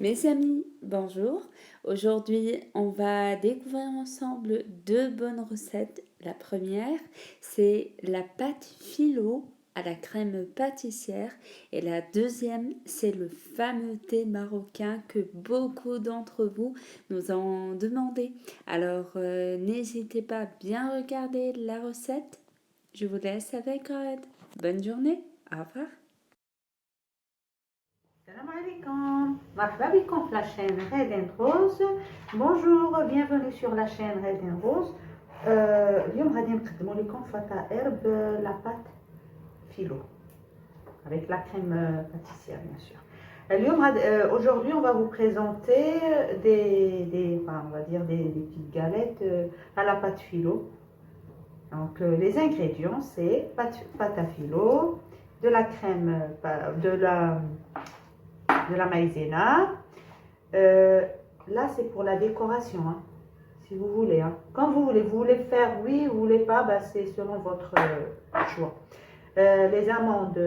Mes amis, bonjour. Aujourd'hui, on va découvrir ensemble deux bonnes recettes. La première, c'est la pâte philo à la crème pâtissière. Et la deuxième, c'est le fameux thé marocain que beaucoup d'entre vous nous ont demandé. Alors, n'hésitez pas à bien regarder la recette. Je vous laisse avec Red. Bonne journée. Au revoir. Salam alaikum, marhaba bikum la chaîne Red and Rose. Bonjour, bienvenue sur la chaîne Red and Rose. اليوم غادي نقدموا لكم فطائر la pâte philo avec la crème pâtissière bien sûr. Aujourd'hui on va vous présenter on va dire des petites galettes à la pâte philo. Donc les ingrédients c'est pâte à philo, de la crème de la maïzena. Là c'est pour la décoration hein, si vous voulez hein. Quand vous voulez faire oui, vous voulez pas, bah, c'est selon votre choix. Les amandes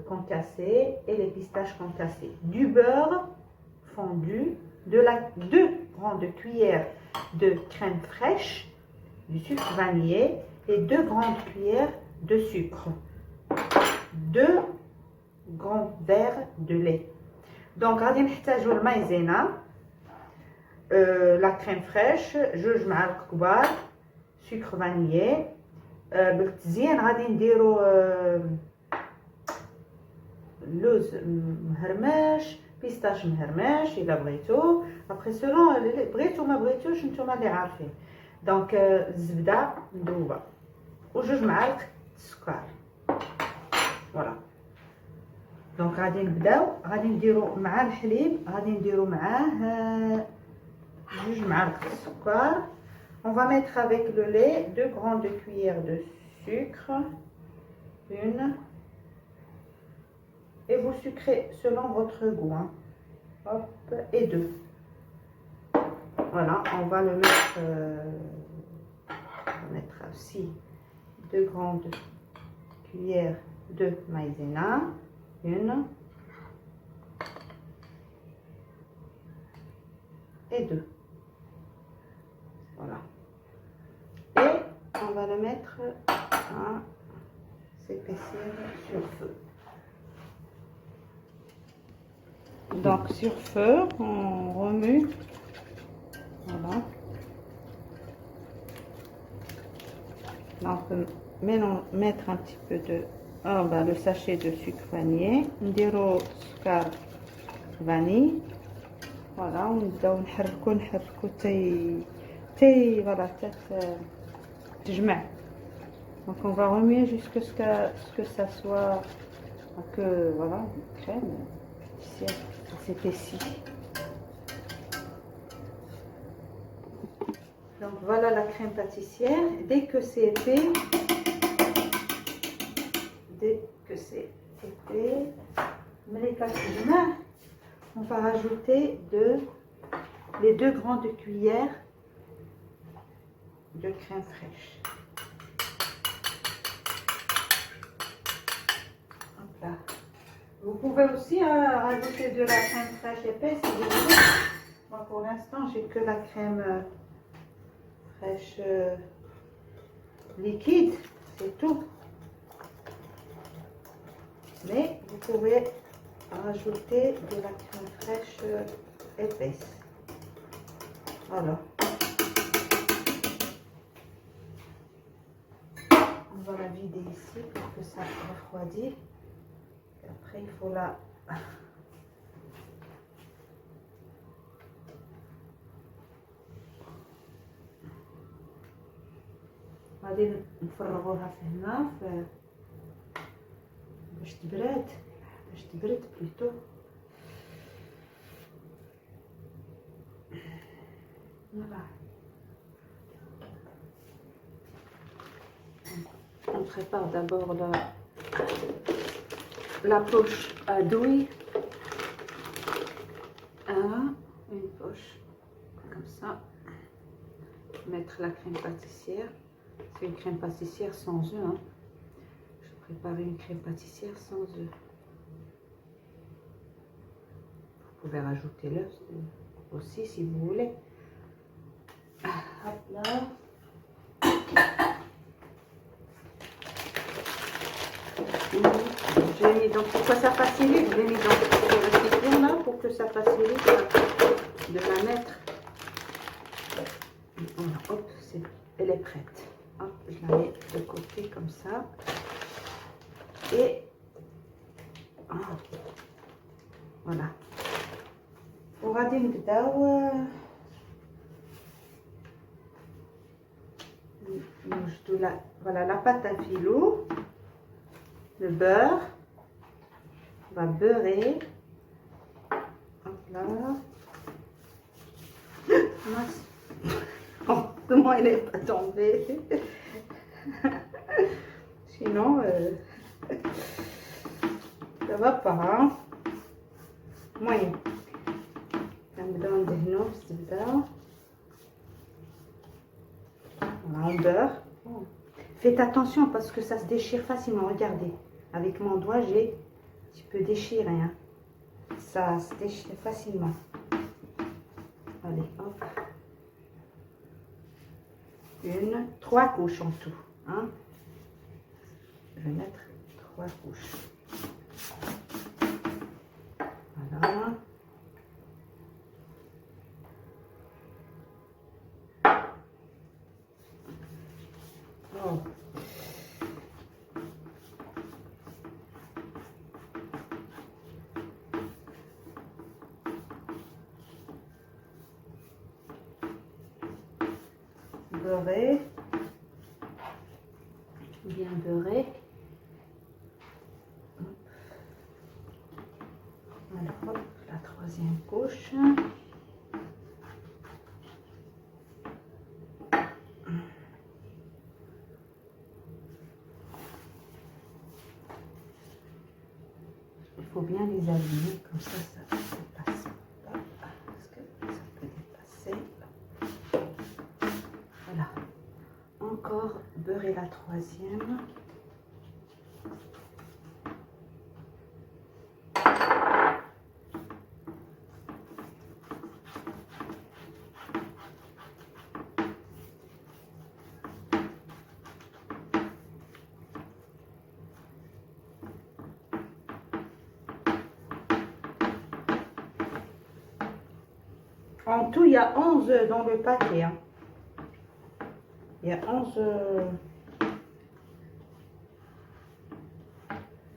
concassées et les pistaches concassées, du beurre fondu, 2 grandes cuillères de crème fraîche, du sucre vanillé et 2 grandes cuillères de sucre, 2 grands verres de lait. Donc غادي نحتاجو المايزينا، la crème fraîche، 2 معالق كبار sucre vanillé. بالتزيين غادي نديرو لوز مهرمش، بيستاش مهرمش الا بغيتو، ابري سولون بغيتو ما بغيتوش نتوما اللي عارفين. دونك الزبده مذوبه و2 معالق السكر. فوالا دونك غادي نبداو، غادي نديرو مع الحليب، غادي نديرو معاه 2 معالق السكر. On va mettre avec le lait 2 grandes cuillères de sucre, une, et vous sucrez selon votre goût hein. Hop, et 2. Voilà, on va le mettre, on va mettre aussi 2 grandes cuillères de maïzena, une et 2. Voilà. Et on va le mettre à s'épaissir sur feu. Donc sur feu, on remue. Voilà. Là, on peut mettre un petit peu de le sachet de sucre vanillé, نديرو سكر vanille. Voilà, ونبداو نحركو voilà, تجمع. Donc on va remuer jusqu'à ce que ça soit voilà, crème pâtissière s'épaissit. Donc voilà la crème pâtissière. Dès que c'est épais, on va rajouter les 2 grandes cuillères de crème fraîche. Hop là. Vous pouvez aussi rajouter de la crème fraîche épaisse si vous voulez. Moi pour l'instant j'ai que la crème fraîche liquide, c'est tout. Mais vous pouvez rajouter de la crème fraîche épaisse. Voilà. On va la vider ici pour que ça refroidisse. Et après, il faut la... غادي نفرغوها في هنا باش تبرد بلوتو. Voilà. On prépare d'abord la poche à douille. Une poche comme ça. Mettre la crème pâtissière. C'est une crème pâtissière sans œufs. Hein. Je prépare une crème pâtissière sans œufs. Vous pouvez rajouter l'œuf aussi si vous voulez. Hop là. J'ai mis donc pour que ça facilite, je l'ai mis dans le récipient là pour que ça facilite de la mettre. Voilà, hop, elle est prête. Hop, je la mets de côté comme ça. Et voilà. وغادي نبداو نوجدوا la pâte à filou, le beurre. On va beurrer. Hop là. Mince. Oh, comment elle n'est pas tombée. Sinon, ça va pas. Hein? Moyen. Voilà, on beurre. Faites attention parce que ça se déchire facilement. Regardez, avec mon doigt, j'ai un petit peu déchiré. Hein. Ça se déchire facilement. Allez, hop. 3 couches en tout. Hein. Je vais mettre 3 couches. Voilà. Oh. Beurré, bien beurré. Alors, hop, la 3e couche. Il faut bien les aligner, comme ça, ça ne passe pas. Parce que ça peut dépasser. Voilà. Encore beurrer la 3e. En tout, il y a 11 œufs dans le paquet. Hein. Il y a 11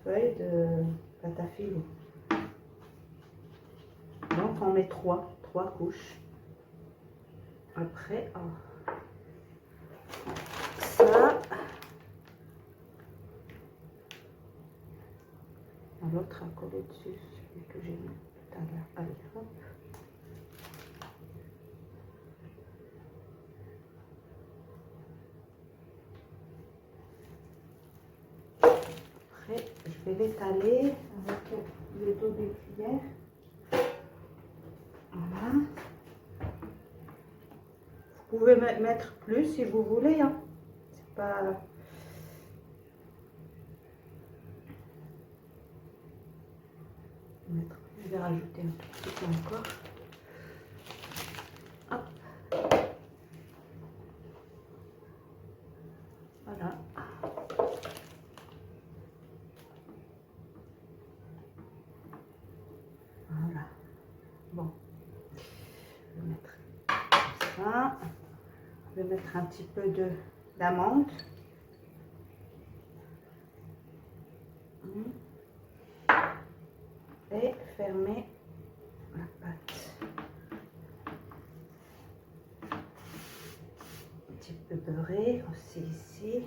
feuilles de pâte à filou. Donc, on met 3 couches. Après, ça. L'autre à coller dessus, celui que j'ai mis tout à l'heure. Allez, hop. Après, je vais l'étaler avec le dos des cuillères. Voilà. Vous pouvez mettre plus si vous voulez. Hein. C'est pas... Je vais rajouter un tout petit peu encore. Hop. Voilà. Voilà. Bon. Je vais mettre ça. Je vais mettre un petit peu d'amande. Et fermer la pâte. Un petit peu beurré aussi ici.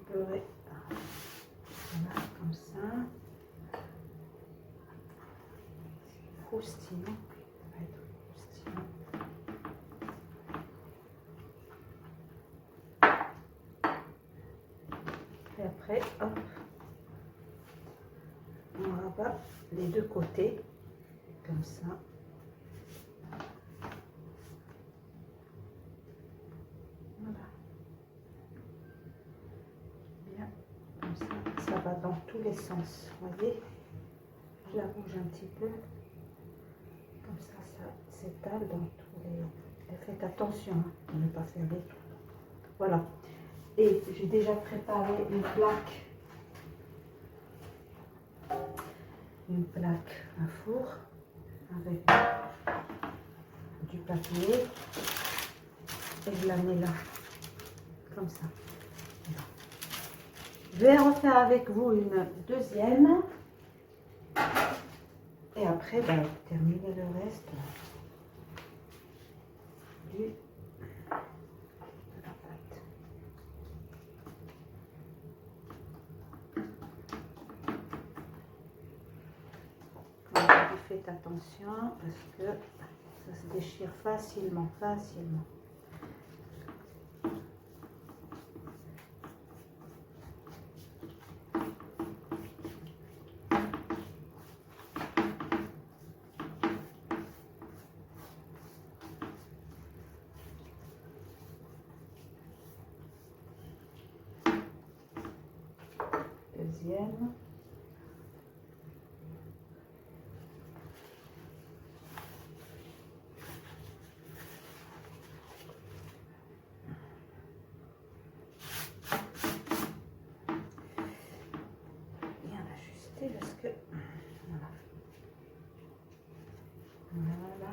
Beurré. Voilà, comme ça. Croustillant. Ça va être croustillant. Et après, hop, on rabat les deux côtés, comme ça. Voilà. les sens. Vous voyez, je la bouge un petit peu. Comme ça s'étale dans tous les... Et faites attention à ne pas faire des trous. Voilà. Et j'ai déjà préparé une plaque à four avec du papier. Et je la mets là, comme ça. Je vais refaire avec vous une deuxième. Et après, ben, terminer le reste de la pâte. Comme je dis, faites attention parce que ça se déchire facilement. Deuxième. Bien ajuster parce que voilà. Voilà.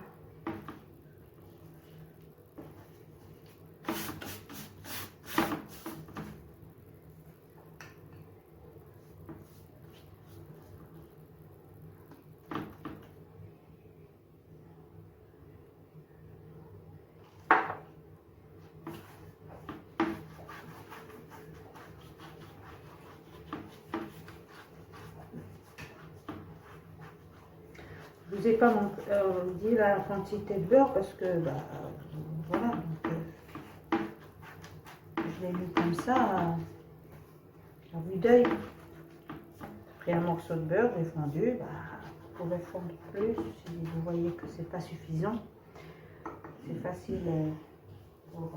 Je vous ai pas dit la quantité de beurre parce que bah, voilà, donc, je l'ai mis comme ça à vue d'œil. J'ai pris un morceau de beurre, j'ai fondu, bah, vous pouvez fondre plus si vous voyez que c'est pas suffisant. C'est facile pour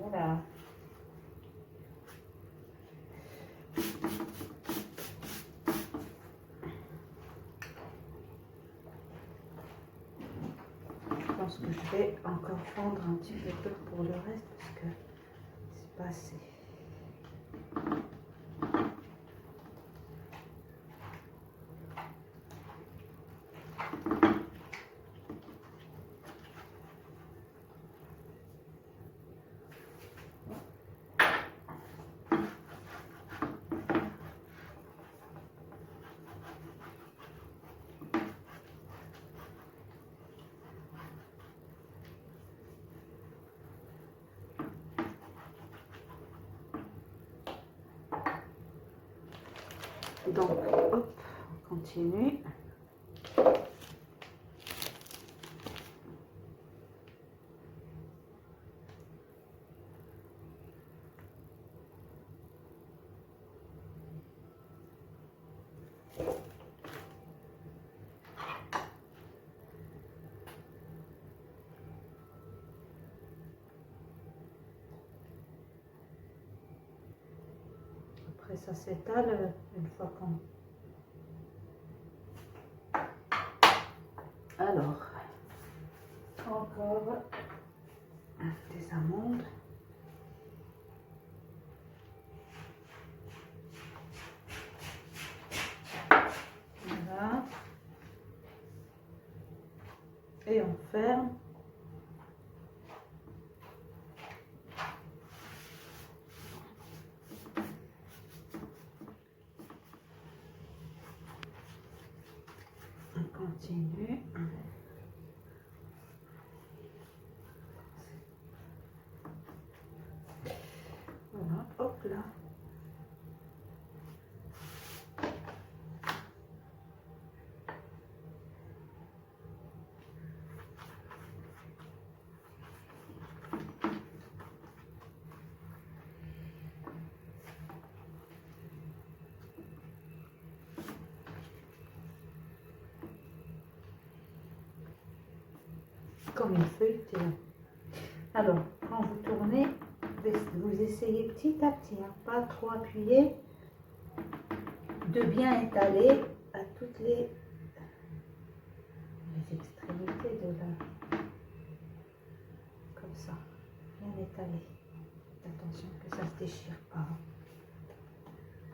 voilà. Je pense que je vais encore fondre un petit peu pour le reste parce que c'est pas assez. Donc, hop, on continue. Après, ça s'étale une fois qu'on... Alors, encore des amandes. Voilà. Et on ferme. On continue. Voilà, hop là. comme une feuilletée. Alors, quand vous tournez, vous essayez petit à petit, hein, pas trop appuyer, de bien étaler à toutes les extrémités de la... Comme ça, bien étalé. Attention que ça ne se déchire pas.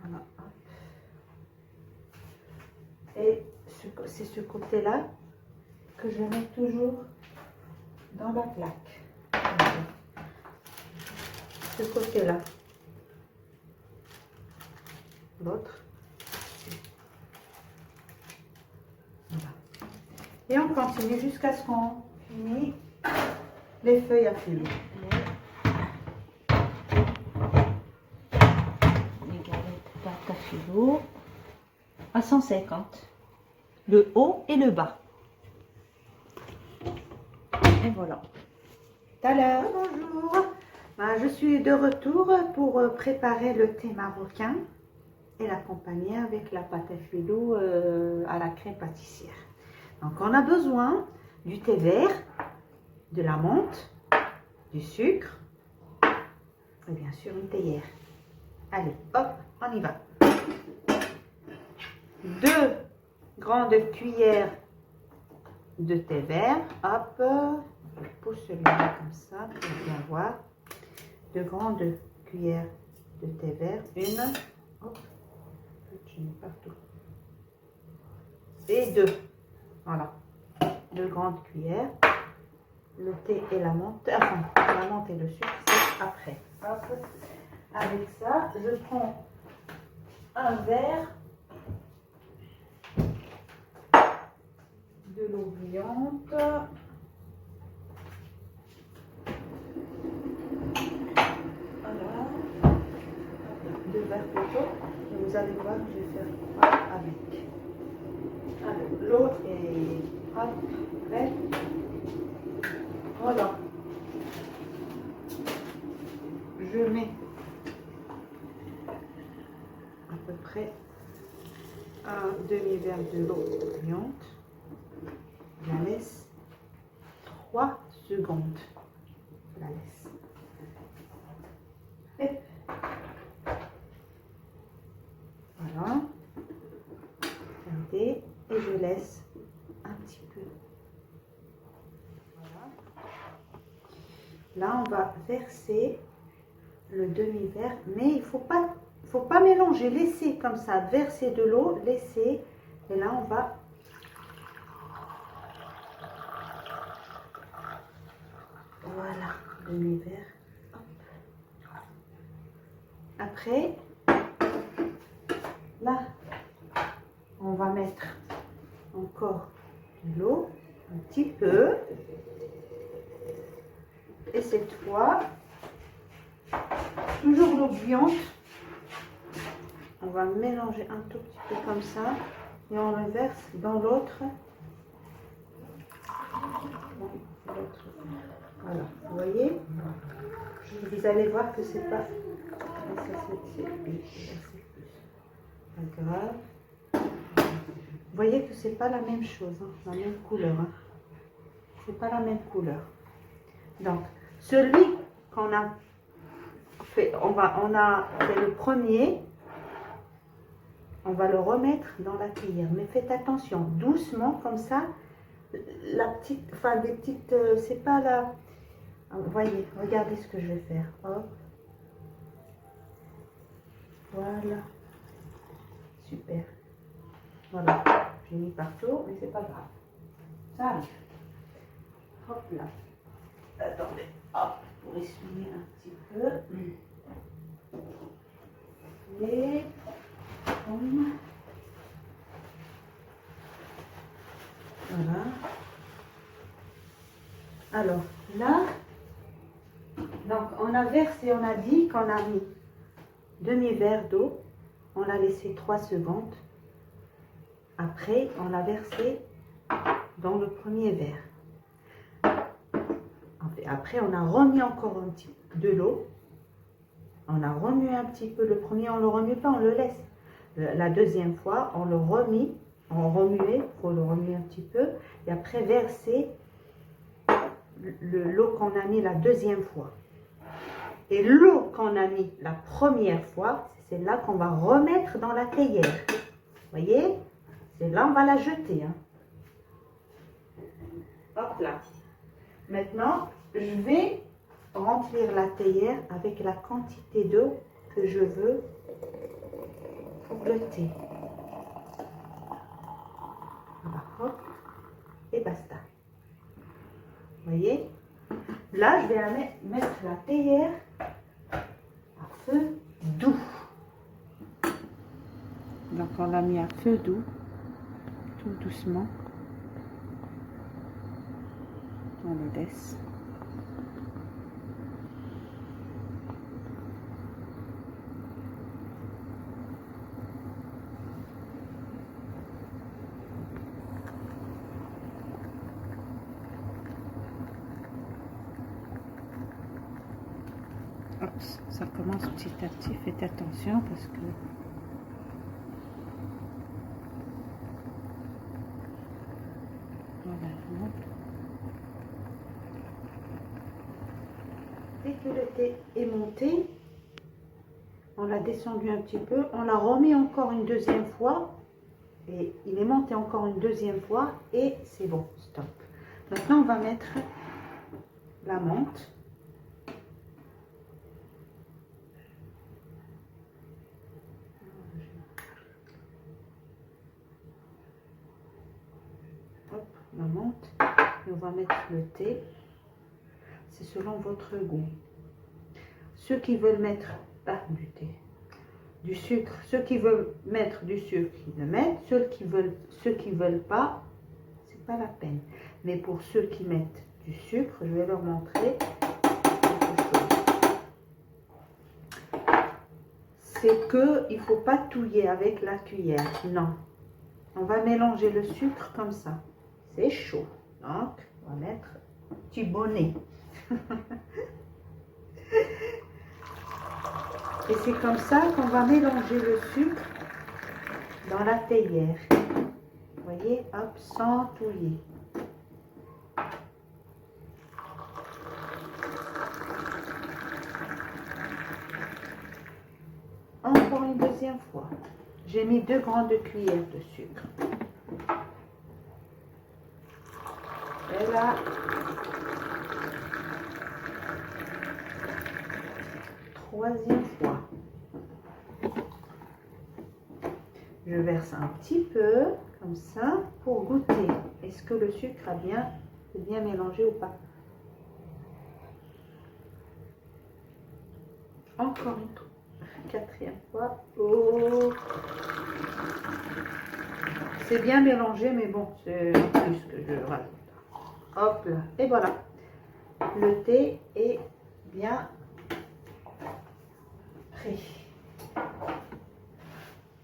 Voilà, hop. Et c'est ce côté-là que je mets toujours dans la plaque. Ce côté-là. L'autre. Voilà. Et on continue jusqu'à ce qu'on finisse les feuilles à filo. Les galettes pâte à filo à 150. Le haut et le bas. Et voilà. Tout à l'heure. Bonjour. Ben, je suis de retour pour préparer le thé marocain et l'accompagner avec la pâte à filo à la crème pâtissière. Donc on a besoin du thé vert, de la menthe, du sucre et bien sûr une théière. Allez, hop, on y va. 2 grandes cuillères de thé vert. Hop, je pousse celui-là comme ça pour bien voir. 2 grandes cuillères de thé vert. Une, hop, je mets partout. Et 2, voilà. 2 grandes cuillères. Le thé et la menthe, enfin, la menthe et le sucre, c'est après. Hop. Avec ça, je prends un verre de l'eau bouillante. Voilà. 2 verres plutôt. Et vous allez voir, je vais faire quoi avec. Alors, l'eau est hop, prête. Voilà. Je mets à peu près un demi-verre de l'eau bouillante. Je la laisse 3 secondes. Je la laisse. Et voilà. Regardez. Et je laisse un petit peu. Voilà. Là, on va verser le demi-verre, mais il faut pas mélanger. Laissez comme ça, verser de l'eau, laissez. Et là, on va voilà, demi-verre. Après, là, on va mettre encore de l'eau, un petit peu. Et cette fois, toujours l'eau bouillante. On va mélanger un tout petit peu comme ça. Et on le verse dans l'autre. Voilà, vous voyez, vous allez voir que c'est pas... Pas grave. Vous voyez que c'est pas la même chose, hein, la même couleur. Hein. C'est pas la même couleur. Donc, celui qu'on a fait, on a fait le premier, on va le remettre dans la cuillère. Mais faites attention, doucement, comme ça, la petite, enfin des petites, c'est pas la... Vous voyez, regardez ce que je vais faire. Hop. Voilà. Super. Voilà. J'ai mis partout, mais c'est pas grave. Ça arrive. Hop là. Attendez. Hop. Pour essuyer un petit peu. Et... Voilà. Alors, là... Donc, on a versé, on a dit qu'on a mis demi-verre d'eau. On l'a laissé 3 secondes. Après, on l'a versé dans le premier verre. Après, on a remis encore un petit peu de l'eau. On a remué un petit peu. Le premier, on ne le remue pas, on le laisse. La deuxième fois, on le remet. On remuait, il faut le remuer un petit peu. Et après, verser l'eau qu'on a mis la deuxième fois. Et l'eau qu'on a mis la première fois, c'est là qu'on va remettre dans la théière. Vous voyez? C'est là on va la jeter. Hein. Hop là. Maintenant, je vais remplir la théière avec la quantité d'eau que je veux pour le thé. Voilà, hop, et basta. Vous voyez? Là, je vais mettre la théière à feu doux. Donc, on l'a mis à feu doux, tout doucement. On le laisse. Hop, ça commence petit à petit, faites attention parce que voilà. Dès que le thé est monté, on l'a descendu un petit peu, on l'a remis encore une deuxième fois et il est monté encore une deuxième fois et c'est bon, stop. Maintenant on va mettre la menthe. Hop, la menthe et on va mettre le thé. C'est selon votre goût. Ceux qui veulent mettre du thé, du sucre, ceux qui veulent mettre du sucre, ils le mettent. Ceux qui veulent pas, c'est pas la peine. Mais pour ceux qui mettent du sucre, je vais leur montrer quelque chose. C'est que il faut pas touiller avec la cuillère. Non, on va mélanger le sucre comme ça. C'est chaud, donc on va mettre un petit bonnet. Et c'est comme ça qu'on va mélanger le sucre dans la théière. Vous voyez, hop, sans touiller. Encore une deuxième fois. J'ai mis 2 grandes cuillères de sucre. Et là, troisième fois. Je verse un petit peu, comme ça, pour goûter. Est-ce que le sucre a bien mélangé ou pas? Encore une quatrième fois. Oh. C'est bien mélangé, mais bon, c'est plus que je rajoute. Hop là, et voilà. Le thé est bien prêt.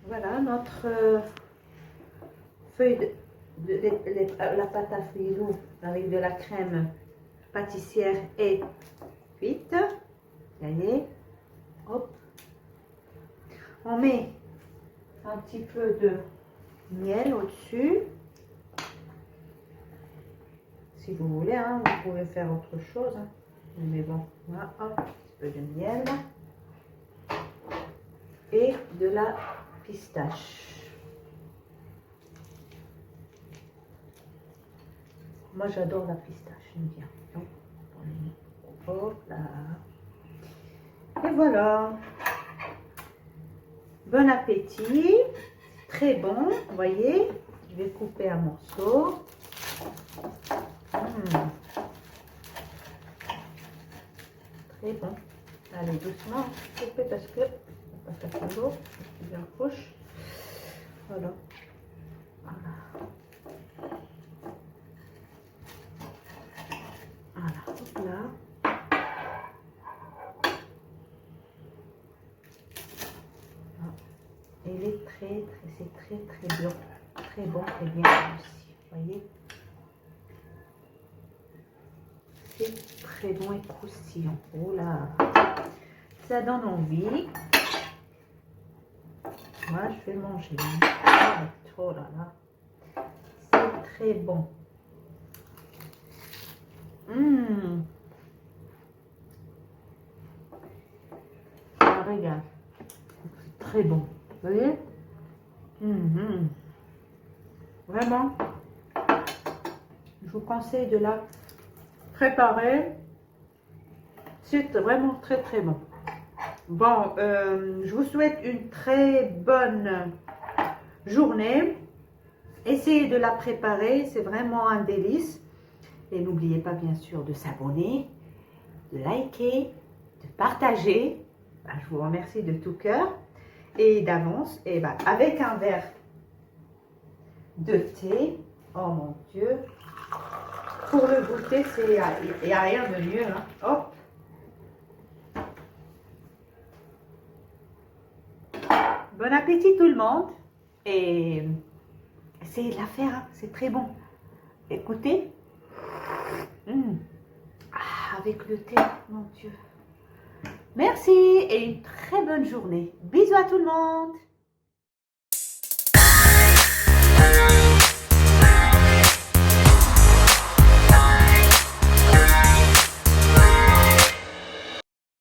Voilà, notre feuille la pâte à feuilles avec de la crème pâtissière est cuite. Vous voyez, hop. On met un petit peu de miel au-dessus. Si vous voulez, hein, vous pouvez faire autre chose. Hein. Mais bon, voilà, hop, un petit peu de miel. Et de la pistache. Moi j'adore la pistache, j'aime bien. Donc, hop là. Et voilà. Bon appétit. Très bon, vous voyez. Je vais couper un morceau. Très bon. Allez, doucement, couper parce que on va faire toujours bien proche. Voilà. Voilà, hop là. Il est c'est très blanc, très bon et bien aussi. Vous voyez, c'est très bon et croustillant. Oh là, ça donne envie. Moi, je vais manger. Oh là là, c'est très bon. Mmh. Ça régale. C'est très bon. Vous voyez? Mhm. Vraiment, je vous conseille de la préparer. C'est vraiment très très bon. Bon, je vous souhaite une très bonne journée. Essayez de la préparer, c'est vraiment un délice. Et n'oubliez pas bien sûr de s'abonner, de liker, de partager. Ben, je vous remercie de tout cœur. Et d'avance, et ben, avec un verre de thé, oh mon Dieu, pour le goûter, il n'y a rien de mieux. Hein. Hop. Bon appétit tout le monde et essayez de la faire, hein. C'est très bon. Écoutez, avec le thé, mon Dieu. Merci et une très bonne journée. Bisous à tout le monde.